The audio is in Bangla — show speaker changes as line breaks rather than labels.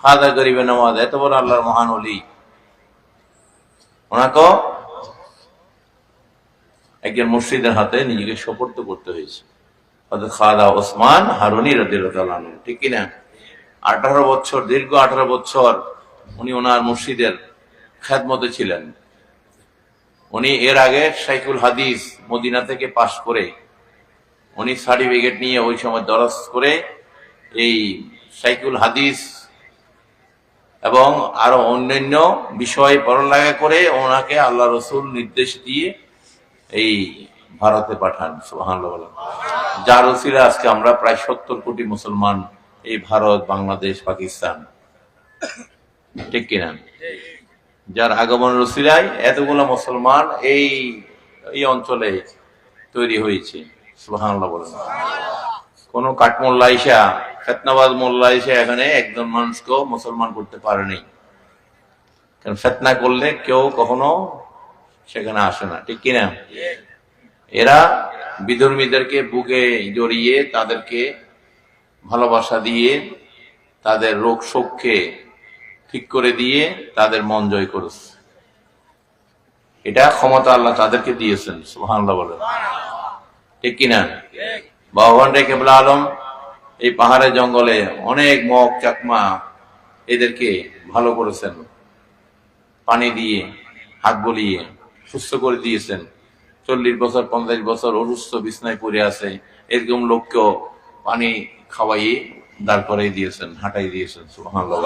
খাজা গরিবে নওয়াজ এত বড় আল্লাহর মহান ওলি, ওনাকেও একজন মুর্শিদের হাতে নিজেকে সোপর্দ করতে হয়েছে। খাজা ওসমান হারুনি রাদিয়াল্লাহু আনহু, ঠিক কিনা? 18 বছর, দীর্ঘ 18 বছর উনি ওনার মুর্শিদের খেদমতে ছিলেন। উনি এর আগে শাইখুল হাদিস মদিনা থেকে পাশ করে উনি সার্টিফিকেট নিয়ে ওই সময় দরস করে এই শাইখুল হাদিস এবং আরো অন্যান্য বিষয়ে পড়ালেখা করে ওনাকে আল্লাহ রসুল নির্দেশ দিয়ে এই ভারতে পাঠান। সুবহানাল্লাহ বলেন। যার ওসিলা আজকে আমরা প্রায় 70 কোটি মুসলমান এই ভারত, বাংলাদেশ, পাকিস্তান, ঠিক কিনা? যার আগমনের ওসিলায় এতগুলো মুসলমান এই অঞ্চলে তৈরি হয়েছে। সুবহানাল্লাহ বলেন। কোন কাঠমোল্লা ইসা, ফেতনাবাজ মোল্লা ইসা এখানে একজন মানুষকেও মুসলমান করতে পারেনি, কারণ ফেতনা করলে কেউ কখনো সেখানে আসে না, ঠিক কিনা? এরা বিধর্মীদেরকে বুকে জড়িয়ে তাদেরকে ভালোবাসা দিয়ে তাদের রোগ শোককে ঠিক করে দিয়ে তাদের মন জয় করেছে। এটা ক্ষমতা আল্লাহ তাদেরকে দিয়েছেন। সুবহানাল্লাহ বলেন, ঠিক কিনা? ভগবান রে কেবলা আলম এই পাহাড়ে জঙ্গলে অনেক মগ চাকমা এদেরকে ভালো করেছেন, পানি দিয়ে হাত বলিয়ে সুস্থ করে দিয়েছেন। 40 বছর 50 বছর অসুস্থ বিছনায় পড়ে আছে এরকম লোককেও পানি খাওয়াইয়ে দাঁড় করাই দিয়েছেন, হাঁটাই দিয়েছেন। সুবহানাল্লাহ।